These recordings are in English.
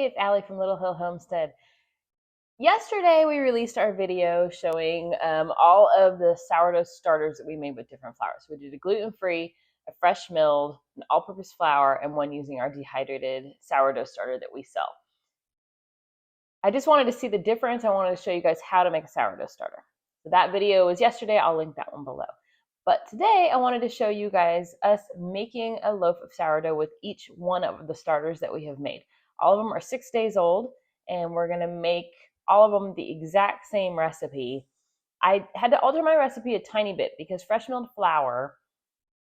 Hey, it's Ali from Little Hill Homestead. Yesterday we released our video showing all of the sourdough starters that we made with different flours. We did a gluten-free, a fresh milled, an all-purpose flour, and one using our dehydrated sourdough starter that we sell. I just wanted to see the difference. I wanted to show you guys how to make a sourdough starter. So that video was yesterday. I'll link that one below. But today I wanted to show you guys us making a loaf of sourdough with each one of the starters that we have made. All of them are 6 days old, and we're gonna make all of them the exact same recipe. I had to alter my recipe a tiny bit because fresh milled flour,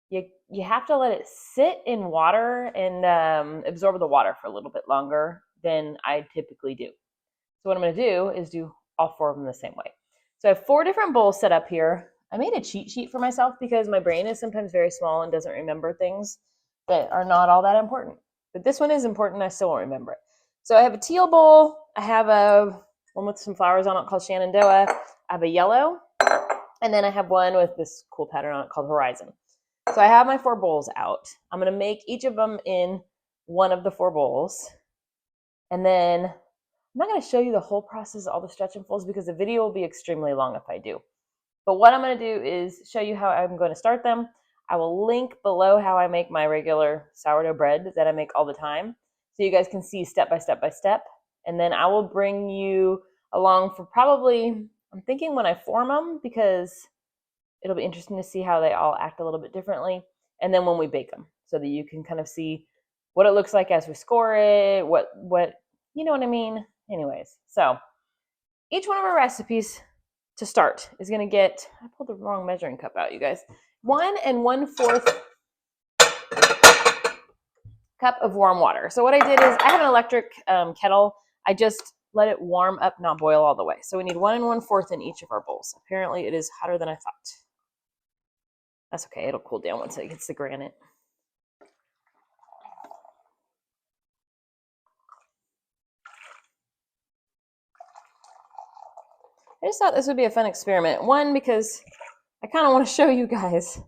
you have to let it sit in water and absorb the water for a little bit longer than I typically do. So what I'm gonna do is do all 4 of them the same way. So I have 4 different bowls set up here. I made a cheat sheet for myself because my brain is sometimes very small and doesn't remember things that are not all that important. But this one is important, I still won't remember it. So I have a teal bowl, I have one with some flowers on it called Shawn and Ali, I have a yellow, and then I have one with this cool pattern on it called Horizon. So I have my 4 bowls out. I'm gonna make each of them in one of the 4 bowls. And then I'm not gonna show you the whole process, all the stretch and folds, because the video will be extremely long if I do. But what I'm going to do is show you how I'm going to start them. I will link below how I make my regular sourdough bread that I make all the time, so you guys can see step by step by step. And then I will bring you along for probably, I'm thinking when I form them, because it'll be interesting to see how they all act a little bit differently. And then when we bake them, so that you can kind of see what it looks like as we score it, what you know what I mean? Anyways, so each one of our recipes to start is going to get, I pulled the wrong measuring cup out, you guys, 1 1/4 cup of warm water. So what I did is I have an electric kettle. I just let it warm up, not boil all the way. So we need 1 1/4 in each of our bowls. Apparently it is hotter than I thought. That's okay, it'll cool down once it gets the granite. I just thought this would be a fun experiment. One, because I kind of want to show you guys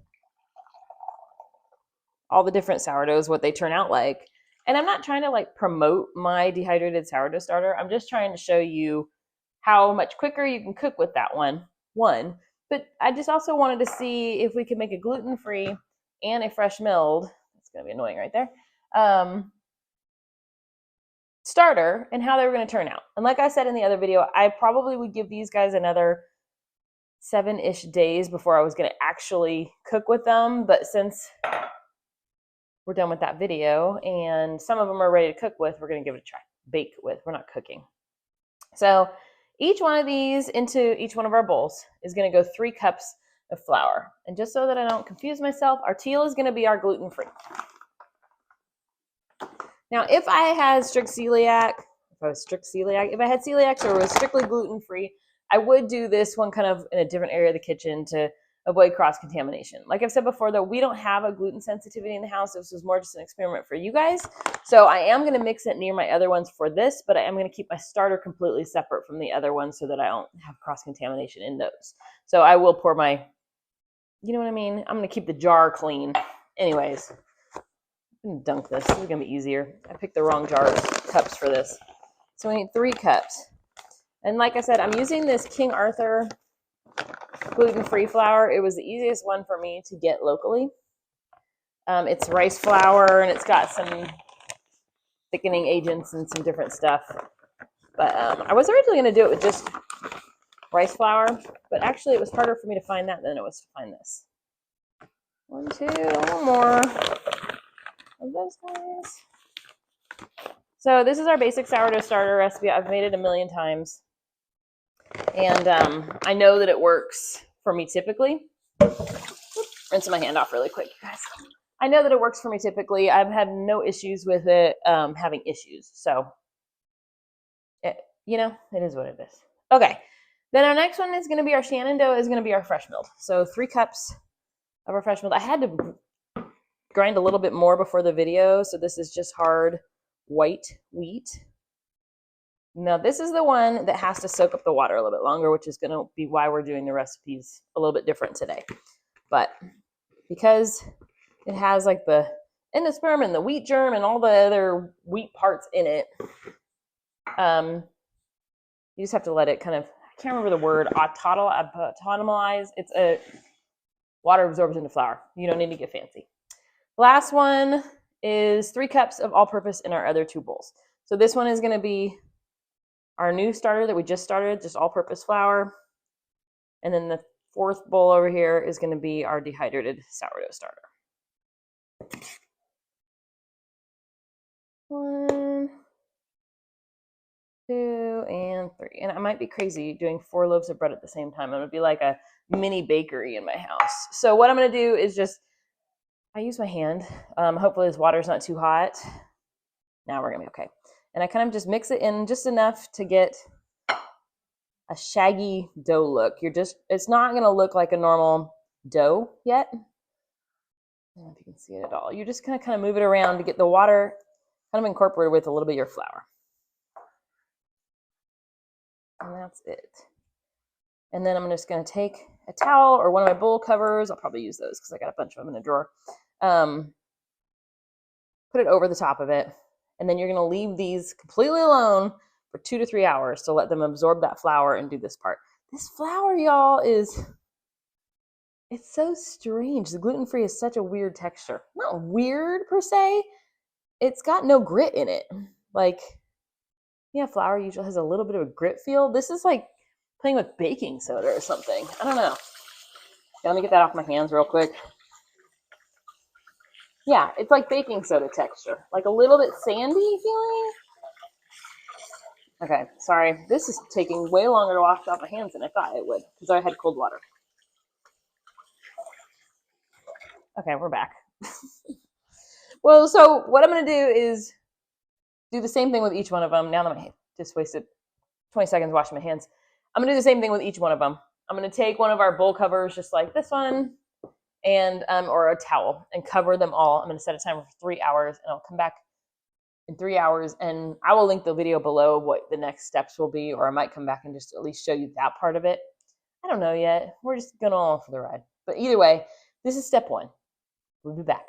all the different sourdoughs, what they turn out like. And I'm not trying to like promote my dehydrated sourdough starter. I'm just trying to show you how much quicker you can cook with that one. But I just also wanted to see if we could make a gluten-free and a fresh milled, it's going to be annoying right there, starter, and how they were going to turn out. And like I said in the other video, I probably would give these guys another 7-ish days before I was going to actually cook with them. But since we're done with that video and some of them are ready to cook with, we're going to give it a try. Bake with, we're not cooking. So each one of these into each one of our bowls is going to go 3 cups of flour. And just so that I don't confuse myself, our teal is going to be our gluten-free. Now, if I had strict celiac, if I had celiac or was strictly gluten-free, I would do this one kind of in a different area of the kitchen to avoid cross-contamination. Like I've said before, though, we don't have a gluten sensitivity in the house. This was more just an experiment for you guys. So I am going to mix it near my other ones for this, but I am going to keep my starter completely separate from the other ones so that I don't have cross-contamination in those. So I will pour my, you know what I mean? I'm going to keep the jar clean. Anyways, I'm going to dunk this. This is going to be easier. I picked the wrong cups for this. So we need 3 cups. And like I said, I'm using this King Arthur gluten-free flour. It was the easiest one for me to get locally. It's rice flour, and it's got some thickening agents and some different stuff. But I was originally going to do it with just rice flour, but actually it was harder for me to find that than it was to find this. 1, 2, one more of those guys. So this is our basic sourdough starter recipe. I've made it a million times. And I know that it works for me typically. Rinse my hand off really quick, you guys. I know that it works for me typically. I've had no issues with it having issues. So, it is what it is. Okay. Then our next one is going to be our Shenandoah, is going to be our fresh milled. So 3 cups of our fresh milled. I had to grind a little bit more before the video. So this is just hard white wheat. Now this is the one that has to soak up the water a little bit longer, which is going to be why we're doing the recipes a little bit different today. But because it has like the endosperm and the wheat germ and all the other wheat parts in it, You just have to let it kind of, I can't remember the word, autonomize. It's a water absorbs into flour. You don't need to get fancy. Last one is 3 cups of all-purpose in our other 2 bowls. So this one is going to be our new starter that we just started, just all-purpose flour. And then the 4th bowl over here is going to be our dehydrated sourdough starter. 1, 2, and 3. And I might be crazy doing 4 loaves of bread at the same time. I'm going to be like a mini bakery in my house. So what I'm going to do is just, I use my hand. Hopefully this water's not too hot. Now we're going to be okay. And I kind of just mix it in just enough to get a shaggy dough look. It's not going to look like a normal dough yet. I don't know if you can see it at all. You're just going to kind of move it around to get the water kind of incorporated with a little bit of your flour. And that's it. And then I'm just going to take a towel or one of my bowl covers. I'll probably use those because I got a bunch of them in a drawer. Put it over the top of it. And then you're going to leave these completely alone for 2 to 3 hours to let them absorb that flour and do this part. This flour, y'all, it's so strange. The gluten-free is such a weird texture. Not weird per se. It's got no grit in it. Like, yeah, flour usually has a little bit of a grit feel. This is like playing with baking soda or something. I don't know. Okay, let me get that off my hands real quick. Yeah, it's like baking soda texture. Like a little bit sandy feeling. Okay, sorry. This is taking way longer to wash off my hands than I thought it would because I had cold water. Okay, we're back. Well, so what I'm going to do is do the same thing with each one of them. Now that I just wasted 20 seconds washing my hands, I'm going to do the same thing with each one of them. I'm going to take one of our bowl covers, just like this one, and or a towel, and cover them all. I'm going to set a timer for 3 hours, and I'll come back in 3 hours, and I will link the video below what the next steps will be, or I might come back and just at least show you that part of it. I don't know yet. We're just going along for the ride. But either way, this is step 1. We'll be back.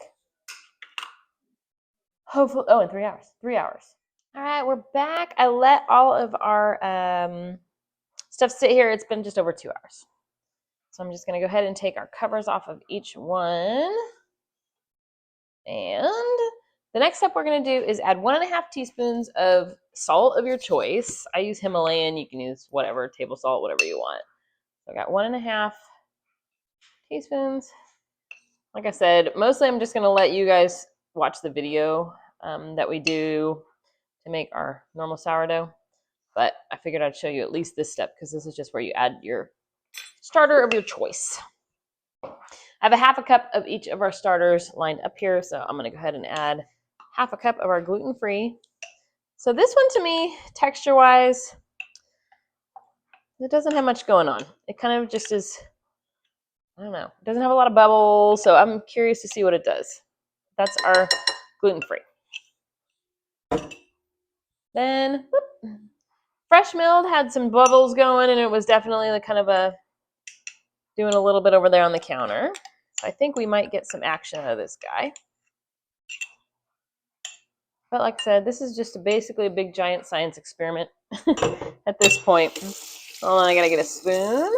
Hopefully, in 3 hours. 3 hours. All right, we're back. I let all of our stuff sit here. It's been just over 2 hours. So I'm just going to go ahead and take our covers off of each one. And the next step we're going to do is add 1.5 teaspoons of salt of your choice. I use Himalayan. You can use whatever, table salt, whatever you want. So I got 1.5 teaspoons. Like I said, mostly I'm just going to let you guys watch the video that we do to make our normal sourdough. But I figured I'd show you at least this step because this is just where you add your starter of your choice. I have a 1/2 cup of each of our starters lined up here, so I'm going to go ahead and add 1/2 cup of our gluten-free. So this one, to me, texture-wise, it doesn't have much going on. It kind of just is, I don't know, it doesn't have a lot of bubbles, so I'm curious to see what it does. That's our gluten-free. Then, fresh milled had some bubbles going, and it was definitely like kind of doing a little bit over there on the counter. So I think we might get some action out of this guy. But like I said, this is just basically a big giant science experiment at this point. Hold on, I gotta get a spoon.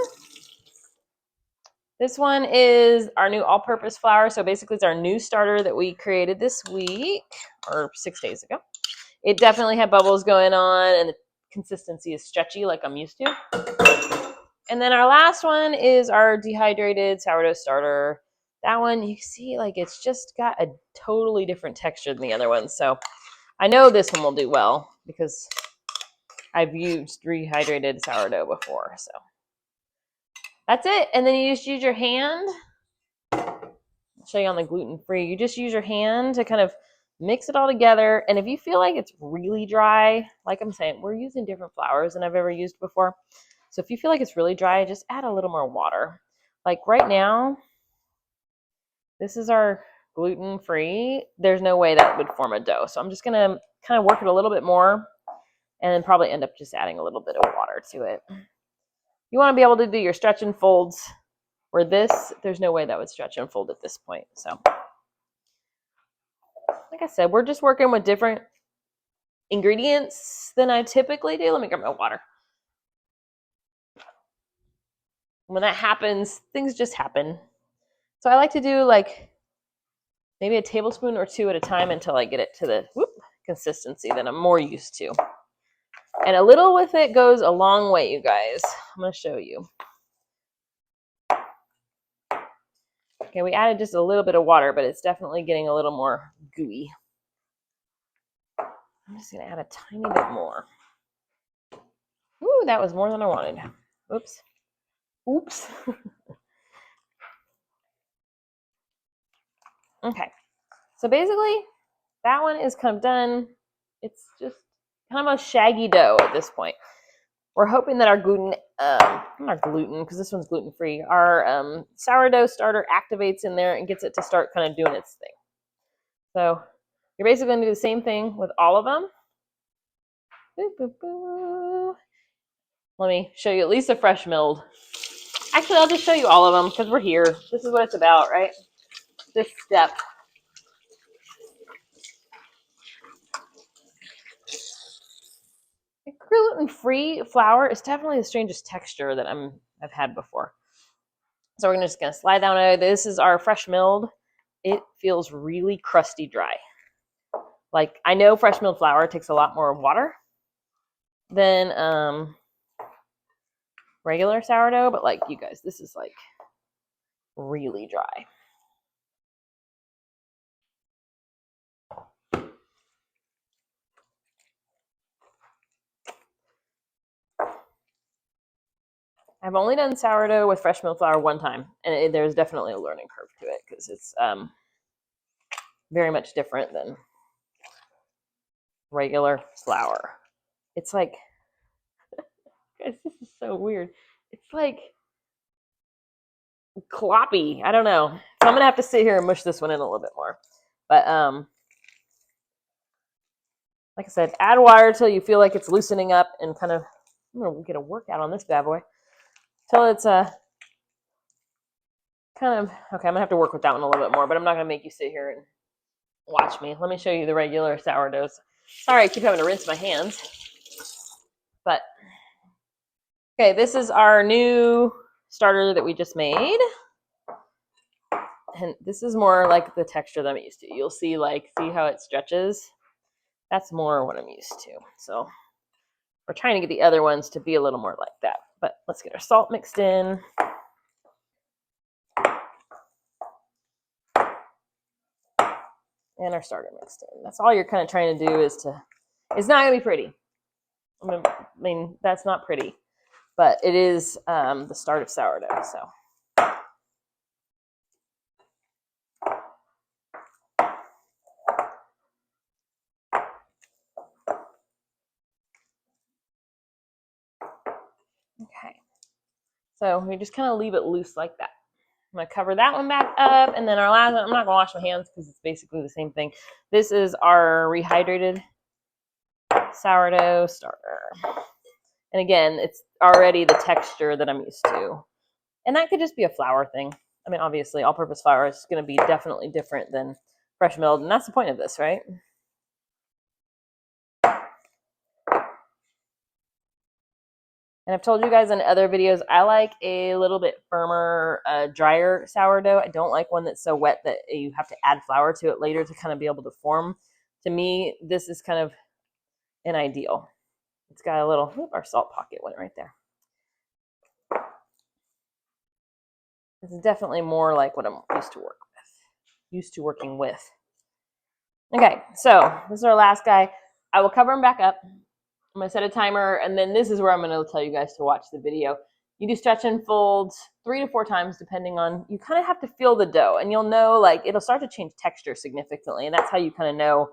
This one is our new all-purpose flour. So basically it's our new starter that we created this week or 6 days ago. It definitely had bubbles going on and the consistency is stretchy like I'm used to. And then our last one is our dehydrated sourdough starter. That one, you see, like it's just got a totally different texture than the other ones. So I know this one will do well because I've used rehydrated sourdough before. So that's it. And then you just use your hand. I'll show you on the gluten-free. You just use your hand to kind of mix it all together. And if you feel like it's really dry, like I'm saying, we're using different flours than I've ever used before. So if you feel like it's really dry, just add a little more water. Like right now, this is our gluten-free. There's no way that would form a dough. So I'm just going to kind of work it a little bit more and then probably end up just adding a little bit of water to it. You want to be able to do your stretch and folds. Where this, there's no way that would stretch and fold at this point. So like I said, we're just working with different ingredients than I typically do. Let me grab my water. When that happens, things just happen. So I like to do like maybe a tablespoon or two at a time until I get it to the consistency that I'm more used to. And a little with it goes a long way, you guys. I'm going to show you. Okay, we added just a little bit of water, but it's definitely getting a little more gooey. I'm just going to add a tiny bit more. Ooh, that was more than I wanted. Oops. Oops. Okay. So basically, that one is kind of done. It's just kind of a shaggy dough at this point. We're hoping that our gluten, not gluten, because this one's gluten-free, our sourdough starter activates in there and gets it to start kind of doing its thing. So you're basically going to do the same thing with all of them. Boo, boo, boo. Let me show you at least a fresh milled. Actually, I'll just show you all of them because we're here. This is what it's about, right? This step. Gluten-free flour is definitely the strangest texture that I've had before. So we're just gonna slide down over. This is our fresh milled. It feels really crusty dry. Like I know fresh milled flour takes a lot more water than regular sourdough, but like you guys, this is like really dry. I've only done sourdough with fresh milled flour one time, and there's definitely a learning curve to it because it's very much different than regular flour. It's like, guys, this is so weird. It's like cloppy. I don't know. So I'm gonna have to sit here and mush this one in a little bit more. But like I said, add water till you feel like it's loosening up and kind of. I'm gonna get a workout on this bad boy till it's kind of okay. I'm gonna have to work with that one a little bit more, but I'm not gonna make you sit here and watch me. Let me show you the regular sourdoughs. Sorry, I keep having to rinse my hands. But okay, this is our new starter that we just made. And this is more like the texture that I'm used to. You'll see how it stretches. That's more what I'm used to. So we're trying to get the other ones to be a little more like that. But let's get our salt mixed in. And our starter mixed in. That's all you're kind of trying to do is to, it's not going to be pretty. I mean, that's not pretty. But it is the start of sourdough, so. Okay. So we just kind of leave it loose like that. I'm going to cover that one back up, and then our last one, I'm not going to wash my hands because it's basically the same thing. This is our rehydrated sourdough starter. And again, it's already the texture that I'm used to. And that could just be a flour thing. I mean, obviously, all-purpose flour is going to be definitely different than fresh milled, and that's the point of this, right? And I've told you guys in other videos, I like a little bit firmer, drier sourdough. I don't like one that's so wet that you have to add flour to it later to kind of be able to form. To me, this is kind of an ideal. It's got a little, our salt pocket went right there. This is definitely more like what I'm used to working with. Okay, so this is our last guy. I will cover him back up. I'm going to set a timer, and then this is where I'm going to tell you guys to watch the video. You do stretch and fold 3 to 4 times, depending on, you kind of have to feel the dough, and you'll know, like, it'll start to change texture significantly, and that's how you kind of know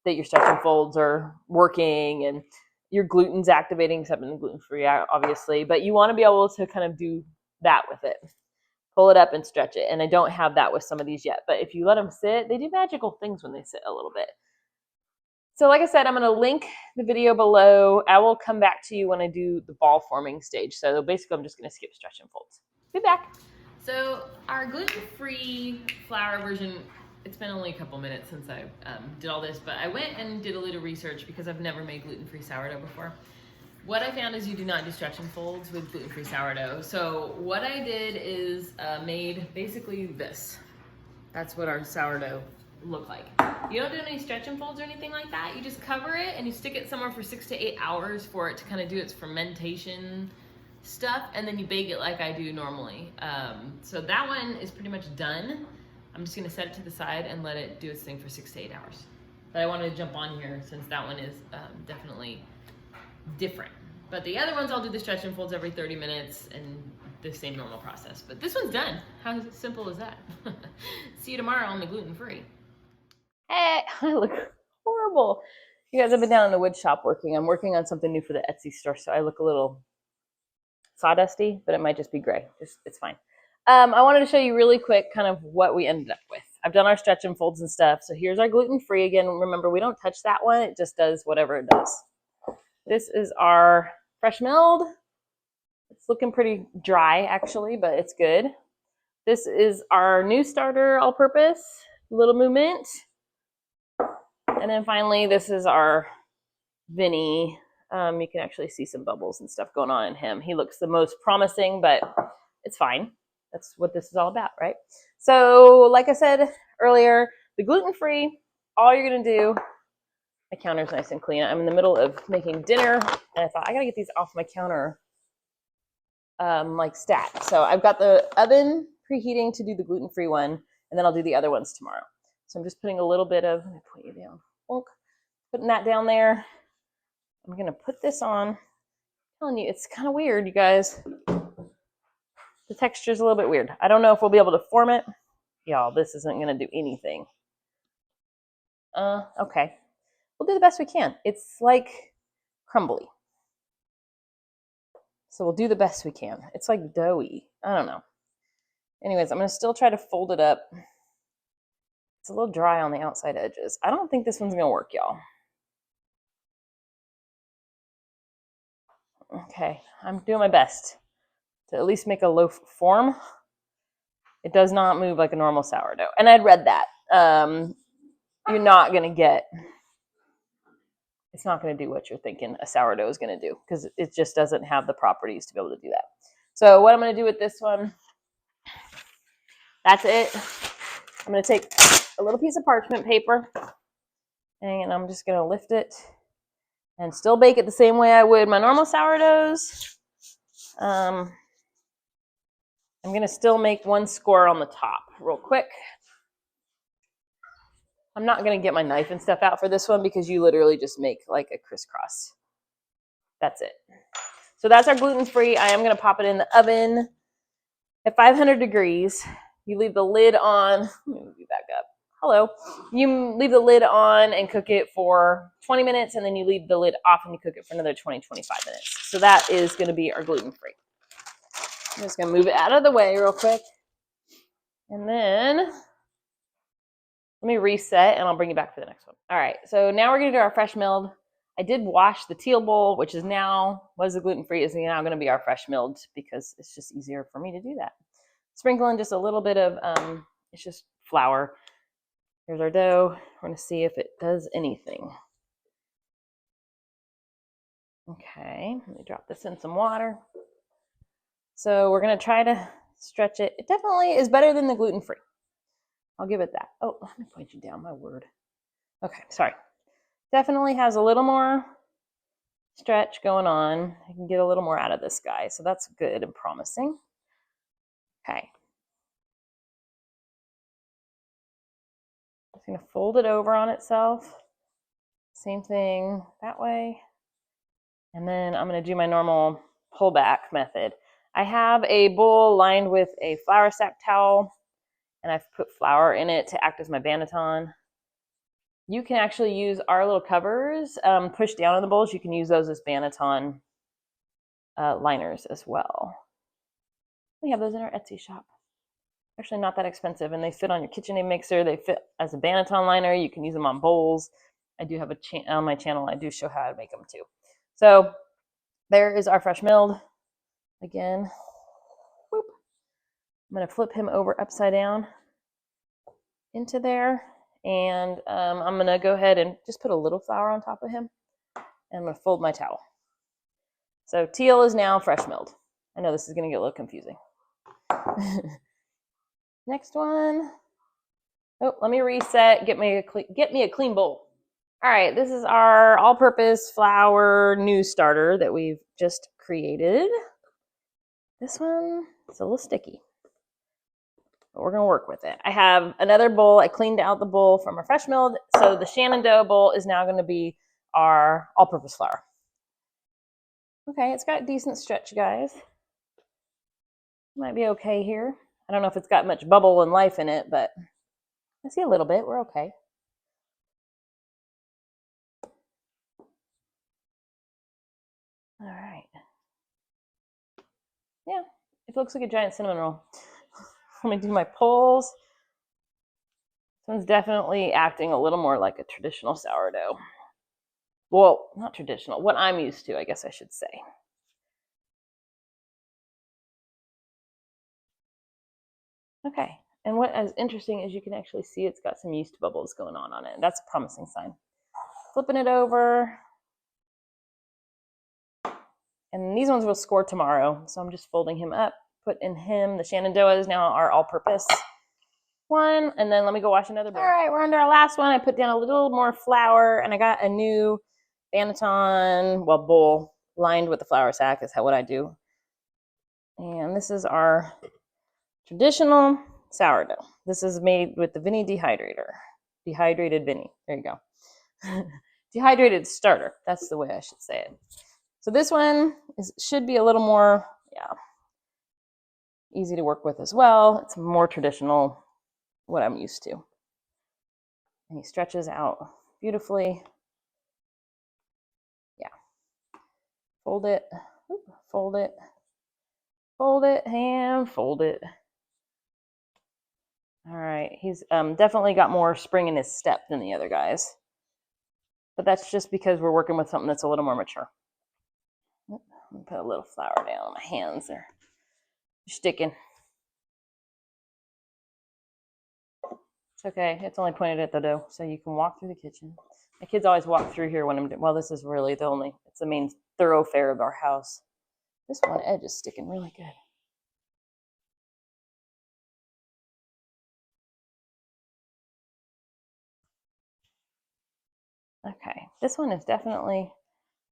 that your stretch and folds are working, and your gluten's activating, except in gluten-free, obviously, but you want to be able to kind of do that with it. Pull it up and stretch it, and I don't have that with some of these yet, but if you let them sit, they do magical things when they sit a little bit. So like I said, I'm going to link the video below. I will come back to you when I do the ball forming stage. So basically, I'm just going to skip stretch and folds. Be back. So our gluten-free flour version it's been only a couple minutes since I did all this, but I went and did a little research because I've never made gluten-free sourdough before. What I found is you do not do stretch and folds with gluten-free sourdough. So what I did is made basically this. That's what our sourdough looked like. You don't do any stretch and folds or anything like that. You just cover it and you stick it somewhere for 6 to 8 hours for it to kind of do its fermentation stuff, and then you bake it like I do normally. So that one is pretty much done. I'm just gonna set it to the side and let it do its thing for 6 to 8 hours. But I wanted to jump on here since that one is definitely different. But the other ones I'll do the stretch and folds every 30 minutes and the same normal process. But this one's done. How simple is that? See you tomorrow on the gluten-free. Hey, I look horrible. You guys have been down in the wood shop working. I'm working on something new for the Etsy store, so I look a little sawdusty, but it might just be gray. It's fine. I wanted to show you really quick kind of what we ended up with. I've done our stretch and folds and stuff. So here's our gluten-free again. Remember, we don't touch that one. It just does whatever it does. This is our fresh milled. It's looking pretty dry actually, but it's good. This is our new starter all-purpose, little movement. And then finally, this is our Vinny. You can actually see some bubbles and stuff going on in him. He looks the most promising, but it's fine. That's what this is all about, right? So like I said earlier, the gluten-free, all you're gonna do, my counter's nice and clean. I'm in the middle of making dinner, and I thought I gotta get these off my counter like stacked. So I've got the oven preheating to do the gluten-free one, and then I'll do the other ones tomorrow. So I'm just putting a little bit of, let me put you down, putting that down there. I'm gonna put this on. I'm telling you, it's kind of weird, you guys. The texture's a little bit weird. I don't know if we'll be able to form it. Y'all, this isn't gonna do anything. Okay. We'll do the best we can. It's like crumbly. So we'll do the best we can. It's like doughy. I don't know. Anyways, I'm gonna still try to fold it up. It's a little dry on the outside edges. I don't think this one's gonna work, y'all. Okay, I'm doing my best to at least make a loaf form. It does not move like a normal sourdough. And I'd read that. You're not gonna get, it's not gonna do what you're thinking a sourdough is gonna do, because it just doesn't have the properties to be able to do that. So what I'm gonna do with this one, that's it. I'm gonna take a little piece of parchment paper and I'm just gonna lift it and still bake it the same way I would my normal sourdoughs. I'm gonna still make one score on the top real quick. I'm not gonna get my knife and stuff out for this one because you literally just make like a crisscross. That's it. So that's our gluten-free. I am gonna pop it in the oven at 500 degrees. You leave the lid on. Let me move you back up. Hello. You leave the lid on and cook it for 20 minutes, and then you leave the lid off and you cook it for another 20, 25 minutes. So that is gonna be our gluten-free. I'm just gonna move it out of the way real quick. And then let me reset and I'll bring you back for the next one. All right, so now we're gonna do our fresh milled. I did wash the teal bowl, which is now, was the gluten-free, is now gonna be our fresh milled because it's just easier for me to do that. Sprinkle in just a little bit of, it's just flour. Here's our dough. We're gonna see if it does anything. Okay, let me drop this in some water. So we're gonna try to stretch it. It definitely is better than the gluten-free. I'll give it that. Oh, let me point you down, my word. Okay, sorry. Definitely has a little more stretch going on. I can get a little more out of this guy, so that's good and promising. Okay. Just gonna fold it over on itself. Same thing that way. And then I'm gonna do my normal pullback method. I have a bowl lined with a flour sack towel, and I've put flour in it to act as my banneton. You can actually use our little covers, push down on the bowls. You can use those as banneton liners as well. We have those in our Etsy shop. Actually not that expensive, and they fit on your KitchenAid mixer. They fit as a banneton liner. You can use them on bowls. I do have on my channel, I do show how to make them too. So there is our fresh milled. Again, whoop. I'm gonna flip him over upside down. into there. And I'm going to go ahead and just put a little flour on top of him. And I'm going to fold my towel. So teal is now fresh milled. I know this is going to get a little confusing. Next one. Oh, let me reset. Get me a clean bowl. All right, this is our all-purpose flour new starter that we've just created. This one is a little sticky, but we're gonna work with it. I have another bowl. I cleaned out the bowl from our fresh milled, so the Shenandoah bowl is now gonna be our all-purpose flour. Okay, it's got decent stretch, guys. Might be okay here. I don't know if it's got much bubble and life in it, but I see a little bit. We're okay. All right. Yeah, it looks like a giant cinnamon roll. Let me do my pulls. This one's definitely acting a little more like a traditional sourdough. Well, not traditional, what I'm used to, I guess I should say. Okay, and what is interesting is you can actually see it's got some yeast bubbles going on it. That's a promising sign. Flipping it over. And these ones will score tomorrow, so I'm just folding him up, put in him. The Shenandoah is now our all-purpose one, and then let me go wash another bowl. All right, we're under our last one. I put down a little more flour, and I got a new Banneton, bowl lined with the flour sack is what I do. And this is our traditional sourdough. This is made with the Vinny dehydrator. Dehydrated Vinny. There you go. Dehydrated starter. That's the way I should say it. So this one should be a little more, easy to work with as well. It's more traditional, what I'm used to. And he stretches out beautifully. Yeah. Fold it, fold it, fold it, and fold it. All right, he's definitely got more spring in his step than the other guys. But that's just because we're working with something that's a little more mature. Let me put a little flour down on my hands there. Sticking. It's okay. It's only pointed at the dough, so you can walk through the kitchen. My kids always walk through here when I'm doing, well, this is really it's the main thoroughfare of our house. This one edge is sticking really good. Okay, this one is definitely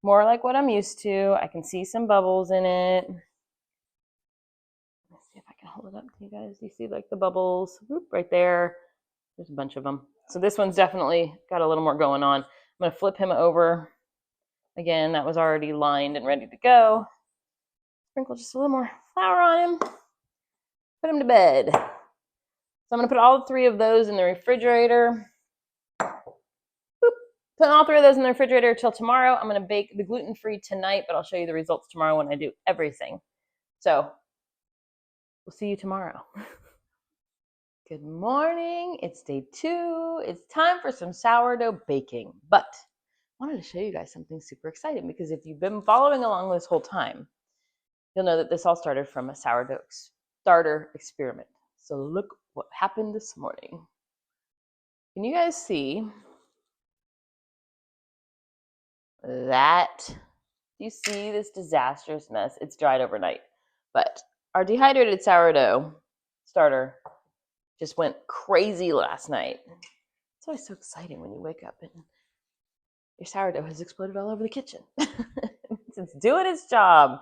more like what I'm used to. I can see some bubbles in it. Let's see if I can hold it up to you guys. Do you see like the bubbles? Whoop, right there. There's a bunch of them. So this one's definitely got a little more going on. I'm going to flip him over. Again, that was already lined and ready to go. Sprinkle just a little more flour on him. Put him to bed. So I'm going to put all three of those in the refrigerator. Boop. Put all three of those in the refrigerator till tomorrow. I'm going to bake the gluten-free tonight, but I'll show you the results tomorrow when I do everything. So we'll see you tomorrow. Good morning. It's day 2. It's time for some sourdough baking. But I wanted to show you guys something super exciting because if you've been following along this whole time, you'll know that this all started from a sourdough starter experiment. So look what happened this morning. Can you guys see that? You see this disastrous mess? It's dried overnight. But our dehydrated sourdough starter just went crazy last night. It's always so exciting when you wake up and your sourdough has exploded all over the kitchen. It's doing its job.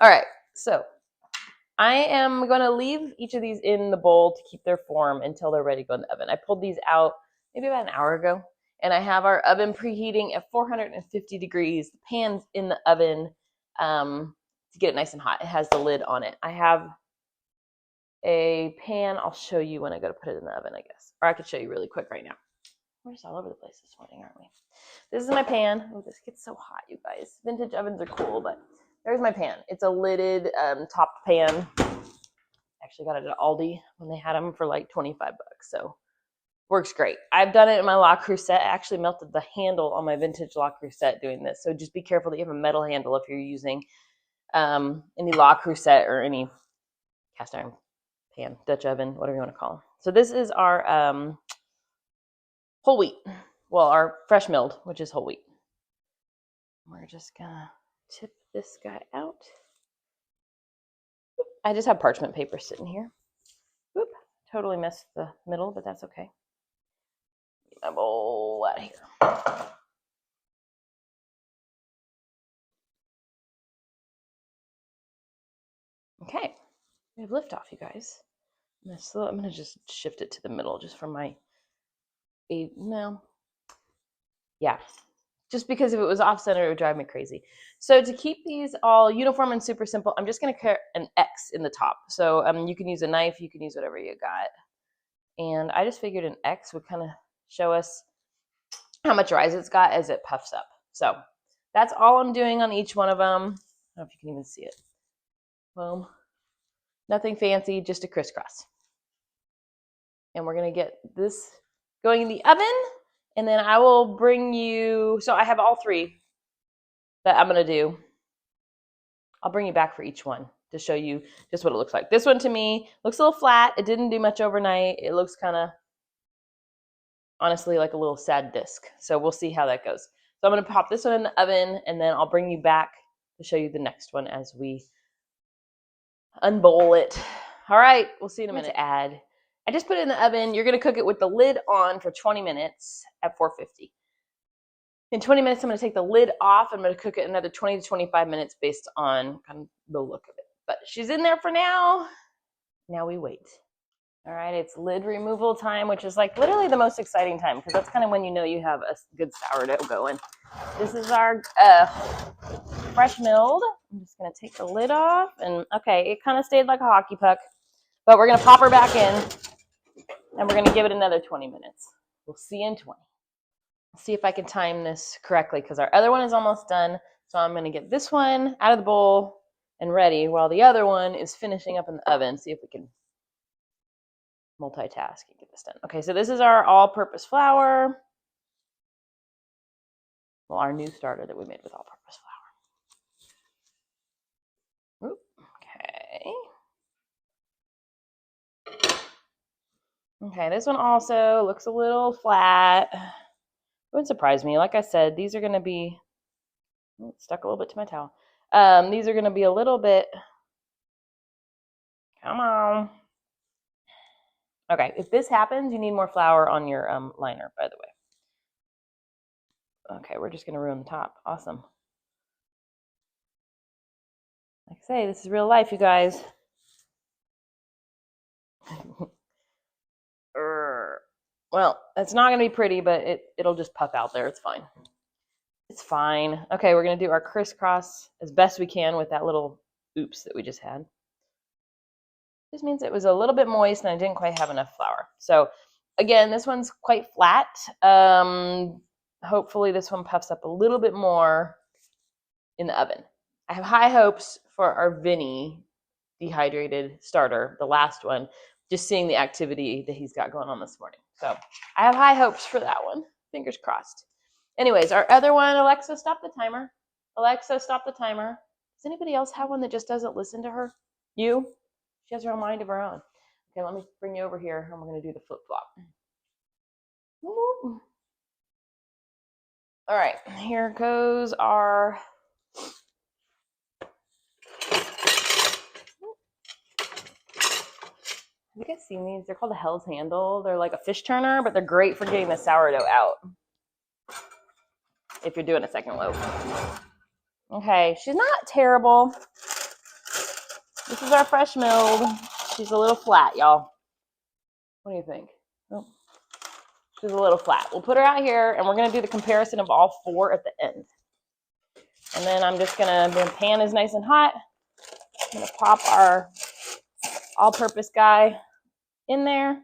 All right, so I am going to leave each of these in the bowl to keep their form until they're ready to go in the oven. I pulled these out maybe about an hour ago, and I have our oven preheating at 450 degrees. The pan's in the oven to get it nice and hot. It has the lid on it. I have a pan. I'll show you when I go to put it in the oven, I guess. Or I could show you really quick right now. We're just all over the place this morning, aren't we? This is my pan. Oh, this gets so hot, you guys. Vintage ovens are cool, but there's my pan. It's a lidded, topped pan. Actually got it at Aldi when they had them for like 25 bucks. So works great. I've done it in my La Crusette. I actually melted the handle on my vintage La Crusette doing this. So just be careful that you have a metal handle if you're using any La Crusette or any cast iron pan, Dutch oven, whatever you want to call them. So this is our whole wheat. Well, our fresh milled, which is whole wheat. We're just gonna tip this guy out. I just have parchment paper sitting here. Whoop, totally missed the middle, but that's okay. Get my bowl out of here. Okay, we have liftoff, you guys. I'm gonna just shift it to the middle just for my no. Yeah, just because if it was off center, it would drive me crazy. So to keep these all uniform and super simple, I'm just gonna cut an X in the top. So you can use a knife, you can use whatever you got. And I just figured an X would kind of show us how much rise it's got as it puffs up. So that's all I'm doing on each one of them. I don't know if you can even see it. Boom. Nothing fancy, just a crisscross. And we're gonna get this going in the oven, and then I will bring you, so I have all three that I'm gonna do. I'll bring you back for each one to show you just what it looks like. This one to me looks a little flat. It didn't do much overnight. It looks kind of, honestly, like a little sad disc. So we'll see how that goes. So I'm gonna pop this one in the oven, and then I'll bring you back to show you the next one as we unbowl it. All right, we'll see in a minute. I just put it in the oven. You're gonna cook it with the lid on for 20 minutes at 450. In 20 minutes, I'm gonna take the lid off. I'm gonna cook it another 20 to 25 minutes based on kind of the look of it. But she's in there for now. Now we wait. All right, it's lid removal time, which is like literally the most exciting time because that's kind of when you know you have a good sourdough going. This is our fresh milled. I'm just gonna take the lid off, and okay, it kind of stayed like a hockey puck, but we're gonna pop her back in, and we're gonna give it another 20 minutes. We'll see you in 20. I'll see if I can time this correctly because our other one is almost done. So I'm gonna get this one out of the bowl and ready while the other one is finishing up in the oven. See if we can multitask and get this done. Okay, so this is our all-purpose flour. Well, our new starter that we made with all-purpose flour. Oop, okay. Okay, this one also looks a little flat. It wouldn't surprise me. Like I said, these are going to be, stuck a little bit to my towel. These are going to be a little bit, come on. Okay, if this happens, you need more flour on your liner, by the way. Okay, we're just going to ruin the top. Awesome. Like I say, this is real life, you guys. Well, it's not going to be pretty, but it'll just puff out there. It's fine. It's fine. Okay, we're going to do our crisscross as best we can with that little oops that we just had. This means it was a little bit moist and I didn't quite have enough flour. So again, this one's quite flat. Hopefully this one puffs up a little bit more in the oven. I have high hopes for our Vinny dehydrated starter, the last one, just seeing the activity that he's got going on this morning. So I have high hopes for that one. Fingers crossed. Anyways, our other one, Alexa, stop the timer. Alexa, stop the timer. Does anybody else have one that just doesn't listen to her? You? She has her own mind of her own. Okay, let me bring you over here and we're going to do the flip-flop. All right, here goes our... Have you guys seen these? They're called a Hell's Handle. They're like a fish turner, but they're great for getting the sourdough out if you're doing a second loaf. Okay, she's not terrible. This is our fresh milled. She's a little flat, y'all. What do you think? Oh, she's a little flat. We'll put her out here, and we're going to do the comparison of all four at the end. And then I'm just going to, the pan is nice and hot. I'm going to pop our all-purpose guy in there.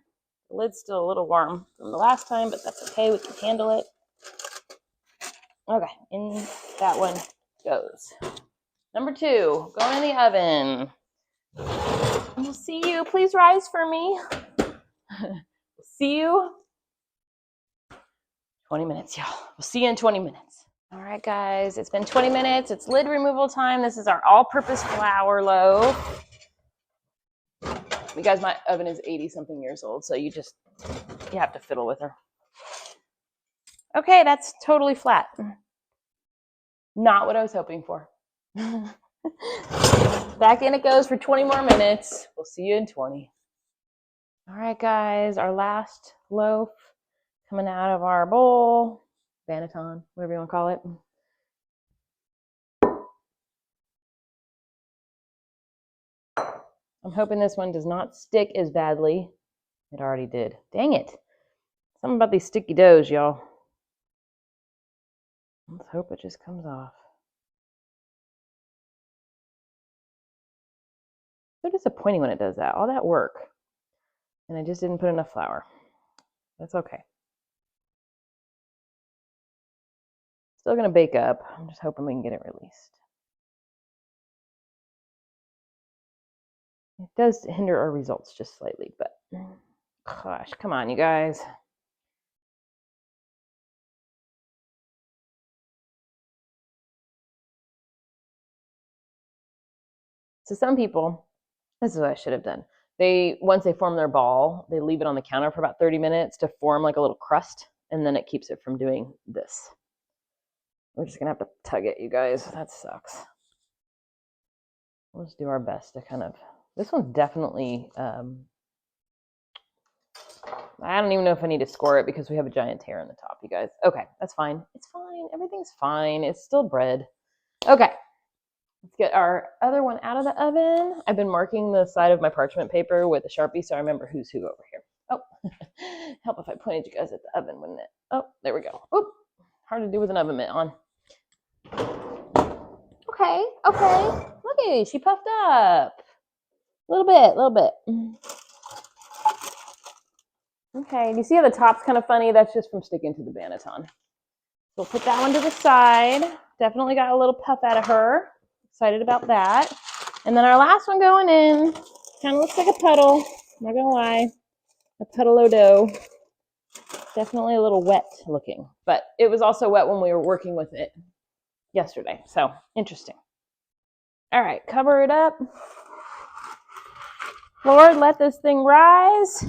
The lid's still a little warm from the last time, but that's okay. We can handle it. Okay, in that one goes. Number 2, going in the oven. We'll see you. Please rise for me. We'll see you 20 minutes, y'all. We'll see you in 20 minutes. All right, guys, it's been 20 minutes. It's lid removal time. This is our all-purpose flour loaf. You guys, my oven is 80 something years old, so you have to fiddle with her. Okay, that's totally flat. Not what I was hoping for. Back in it goes for 20 more minutes. We'll see you in 20. All right, guys, our last loaf coming out of our bowl, banneton, whatever you want to call it. I'm hoping this one does not stick as badly. It already did. Dang it. Something about these sticky doughs, y'all. Let's hope it just comes off. So disappointing when it does that. All that work. And I just didn't put enough flour. That's okay. Still going to bake up. I'm just hoping we can get it released. It does hinder our results just slightly, but gosh, come on, you guys. So some people, this is what I should have done. Once they form their ball, they leave it on the counter for about 30 minutes to form like a little crust, and then it keeps it from doing this. We're just gonna have to tug it, you guys. That sucks. Let's do our best to kind of, this one's definitely, I don't even know if I need to score it because we have a giant tear in the top, you guys. Okay, that's fine. It's fine. Everything's fine. It's still bread. Okay. Let's get our other one out of the oven. I've been marking the side of my parchment paper with a Sharpie so I remember who's who over here. Oh, help if I pointed you guys at the oven, wouldn't it? Oh, there we go. Oop, hard to do with an oven mitt on. Okay. Look at you, she puffed up. A little bit. Okay, do you see how the top's kind of funny? That's just from sticking to the banneton. We'll put that one to the side. Definitely got a little puff out of her. Excited about that. And then our last one going in, kind of looks like a puddle, not gonna lie, a puddle of dough. Definitely a little wet looking, but it was also wet when we were working with it yesterday, so interesting. All right, cover it up. Lord, let this thing rise,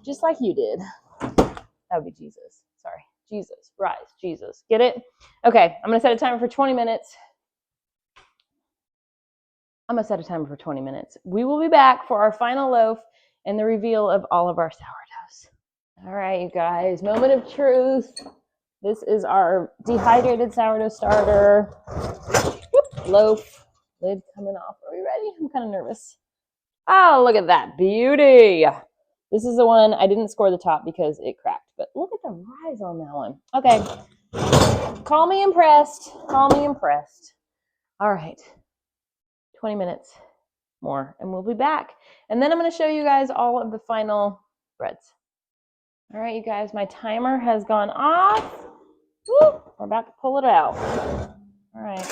just like you did. That would be Jesus, sorry. Jesus, rise, Jesus, get it? Okay, I'm gonna set a timer for 20 minutes. We will be back for our final loaf and the reveal of all of our sourdoughs. All right, you guys, moment of truth. This is our dehydrated sourdough starter. Whoop, loaf, lid coming off. Are we ready? I'm kind of nervous. Oh, look at that beauty. This is the one, I didn't score the top because it cracked, but look at the rise on that one. Okay, call me impressed. All right. 20 minutes more and we'll be back. And then I'm going to show you guys all of the final breads. All right, you guys, my timer has gone off. Woo, we're about to pull it out. All right.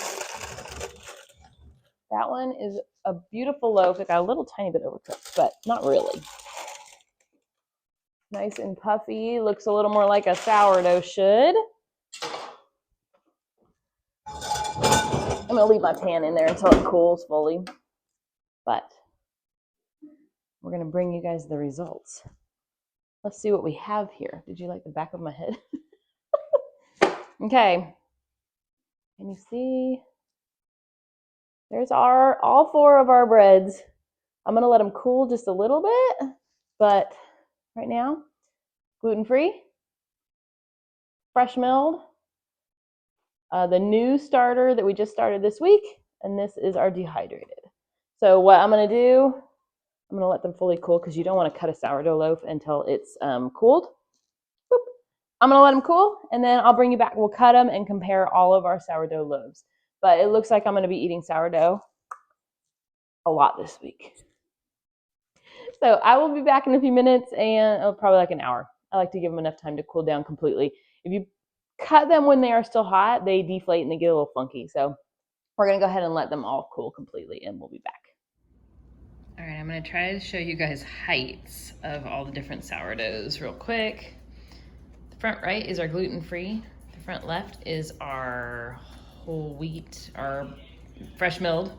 That one is a beautiful loaf. It got a little tiny bit overcooked, but not really. Nice and puffy. Looks a little more like a sourdough should. I'm going to leave my pan in there until it cools fully. But we're going to bring you guys the results. Let's see what we have here. Did you like the back of my head? Okay. Can you see? There's all four of our breads. I'm going to let them cool just a little bit, but right now, gluten-free, fresh milled, the new starter that we just started this week, and this is our dehydrated. So what I'm going to do, I'm going to let them fully cool because you don't want to cut a sourdough loaf until it's cooled. Boop. I'm going to let them cool, and then I'll bring you back. We'll cut them and compare all of our sourdough loaves. But it looks like I'm going to be eating sourdough a lot this week. So I will be back in a few minutes, and probably like an hour. I like to give them enough time to cool down completely. If you cut them when they are still hot, they deflate and they get a little funky. So we're going to go ahead and let them all cool completely, and we'll be back. All right, I'm going to try to show you guys heights of all the different sourdoughs real quick. The front right is our gluten-free. The front left is our whole wheat, our fresh milled.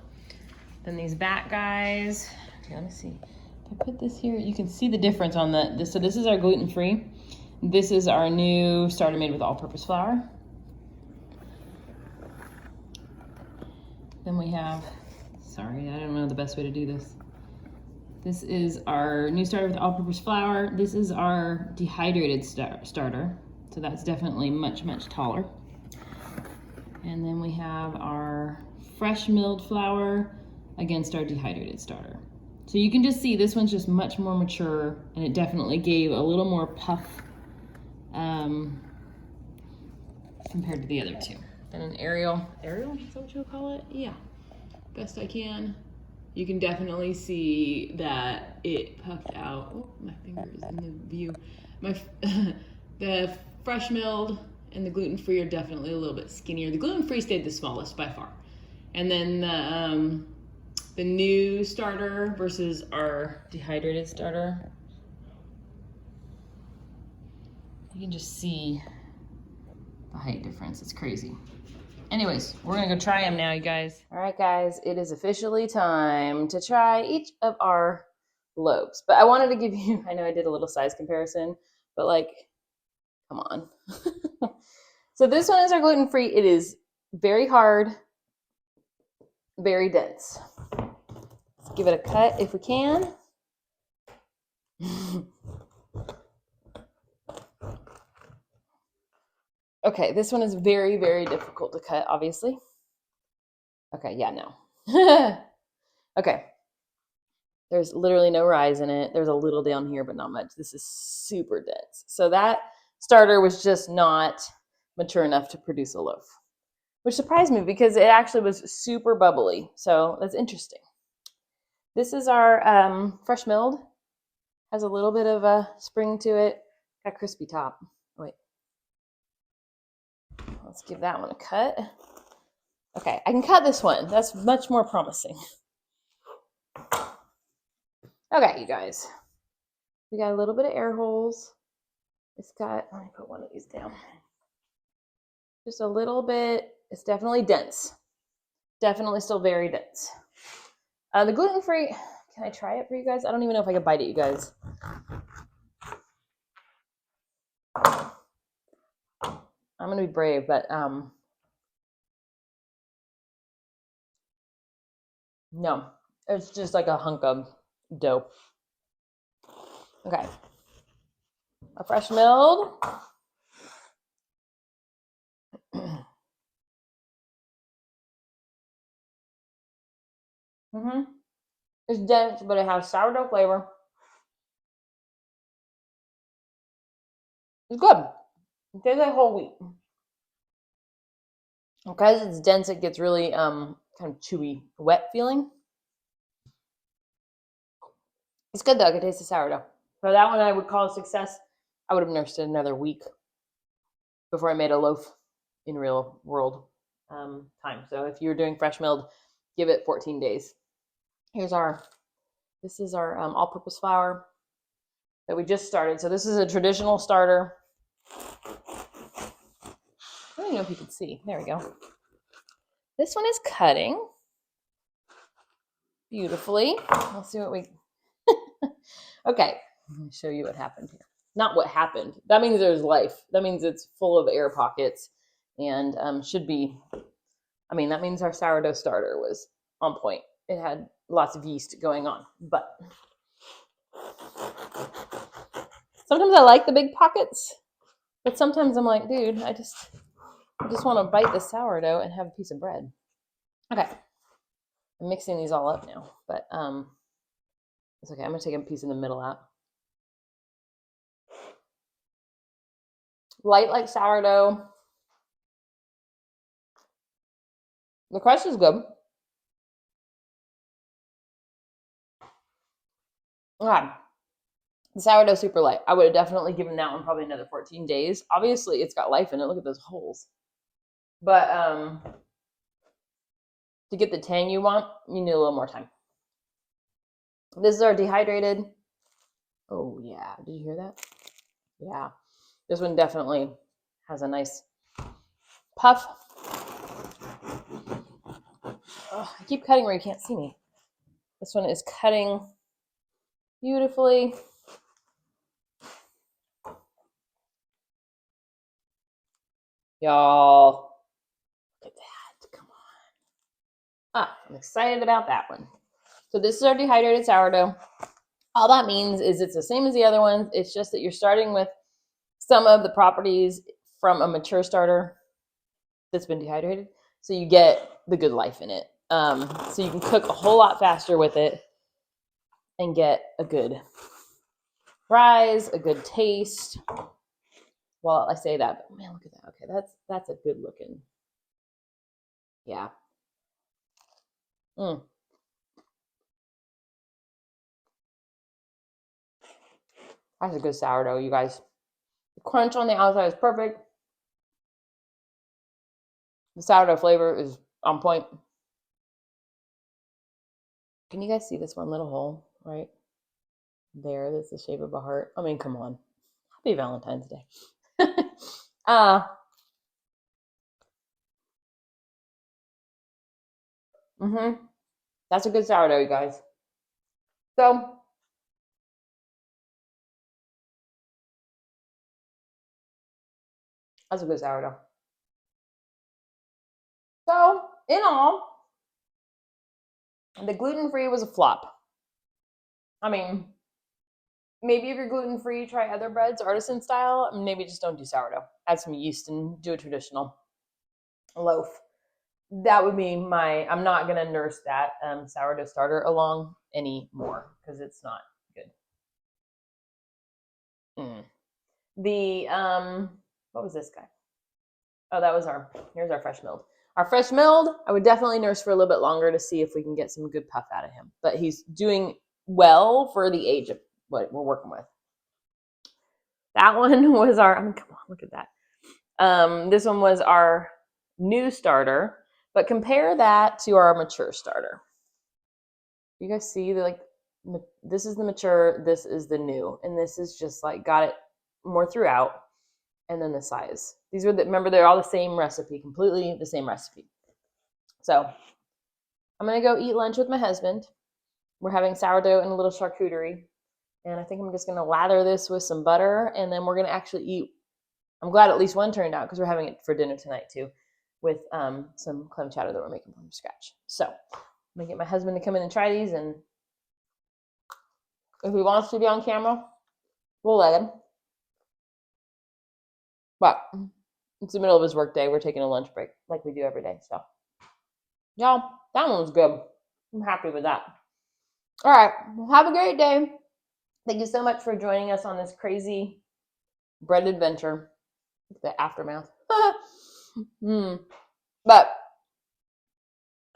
Then these back guys, let me see. I put this here. You can see the difference on this. So this is our gluten-free. This is our new starter made with all-purpose flour. Then we have, sorry, I don't know the best way to do this. This is our new starter with all-purpose flour. This is our dehydrated starter. So that's definitely much, much taller. And then we have our fresh milled flour against our dehydrated starter. So you can just see this one's just much more mature, and it definitely gave a little more puff compared to the other two. Then an aerial, is that what you'll call it? Yeah, best I can. You can definitely see that it puffed out. Oh, my finger is in the view. The fresh milled and the gluten-free are definitely a little bit skinnier. The gluten-free stayed the smallest by far. And then the new starter versus our dehydrated starter. You can just see the height difference. It's crazy. Anyways, we're gonna go try them now, you guys. All right, guys, it is officially time to try each of our loaves. But I wanted to give you, I know I did a little size comparison, but like, come on. So this one is our gluten-free. It is very hard, very dense. Let's give it a cut if we can. Okay, this one is very, very difficult to cut, obviously. Okay, yeah, no. Okay. There's literally no rise in it. There's a little down here, but not much. This is super dense. So that starter was just not mature enough to produce a loaf, which surprised me because it actually was super bubbly. So that's interesting. This is our fresh milled. Has a little bit of a spring to it. Got a crispy top. Wait. Let's give that one a cut. Okay, I can cut this one. That's much more promising. Okay, you guys. We got a little bit of air holes. It's got, let me put one of these down. Just a little bit. It's definitely dense. Definitely still very dense. The gluten-free, can I try it for you guys? I don't even know if I can bite it, you guys. I'm gonna be brave, but no, it's just like a hunk of dough. Okay, a fresh milled. It's dense, but it has sourdough flavor. It's good. It tastes like whole wheat. Because it's dense, it gets really kind of chewy, wet feeling. It's good though. I can taste the sourdough. So that one I would call a success. I would have nursed it another week before I made a loaf in real world time. So if you're doing fresh milled, give it 14 days. This is our all-purpose flour that we just started. So this is a traditional starter. I don't even know if you can see. There we go. This one is cutting beautifully. Let's see what we... Okay, let me show you what happened here. Not what happened. That means there's life. That means it's full of air pockets and should be... I mean, that means our sourdough starter was on point. It had lots of yeast going on, but sometimes I like the big pockets, but sometimes I'm like, dude, I just want to bite the sourdough and have a piece of bread. Okay, I'm mixing these all up now, but it's okay. I'm gonna take a piece in the middle out. Light like sourdough. The crust is good. Okay. The sourdough's super light. I would have definitely given that one probably another 14 days. Obviously, it's got life in it. Look at those holes. But to get the tang you want, you need a little more time. This is our dehydrated. Oh, yeah. Did you hear that? Yeah. This one definitely has a nice puff. Oh, I keep cutting where you can't see me. This one is cutting beautifully. Y'all, look at that. Come on. I'm excited about that one. So this is our dehydrated sourdough. All that means is it's the same as the other ones. It's just that you're starting with some of the properties from a mature starter that's been dehydrated. So you get the good life in it. So you can cook a whole lot faster with it and get a good rise, a good taste. Well, I say that, but man, look at that. Okay, that's a good looking. Yeah. Mm. That's a good sourdough, you guys. The crunch on the outside is perfect. The sourdough flavor is on point. Can you guys see this one little hole right there? That's the shape of a heart. I mean, come on. Happy Valentine's Day. Mm-hmm. That's a good sourdough, you guys. So that's a good sourdough. So in all, the gluten-free was a flop. I mean, maybe if you're gluten-free, try other breads, artisan style. Maybe just don't do sourdough. Add some yeast and do a traditional loaf. That would be my. I'm not gonna nurse that sourdough starter along anymore because it's not good. Mm. The what was this guy? Oh, that was here's our fresh milled. Our fresh milled, I would definitely nurse for a little bit longer to see if we can get some good puff out of him. But he's doing well for the age of what we're working with. That one was I mean, come on, look at that. This one was our new starter, but compare that to our mature starter. You guys see this is the mature, this is the new, and this is just like got it more throughout. And then the size. These were remember, they're all the same recipe, completely the same recipe. So I'm gonna go eat lunch with my husband. We're having sourdough and a little charcuterie. And I think I'm just gonna lather this with some butter, and then we're gonna actually eat. I'm glad at least one turned out because we're having it for dinner tonight too, with some clam chowder that we're making from scratch. So I'm gonna get my husband to come in and try these, and if he wants to be on camera, we'll let him. But it's the middle of his work day. We're taking a lunch break like we do every day. So, y'all, that one was good. I'm happy with that. All right. Well, have a great day. Thank you so much for joining us on this crazy bread adventure. The aftermath. But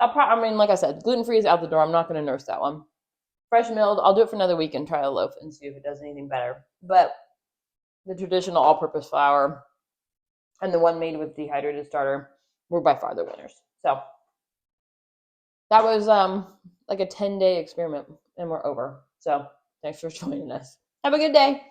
I mean, like I said, gluten free is out the door. I'm not going to nurse that one. Fresh milled, I'll do it for another week and try a loaf and see if it does anything better. But the traditional all purpose flour and the one made with dehydrated starter were by far the winners. So that was like a 10-day experiment, and we're over. So thanks for joining us. Have a good day.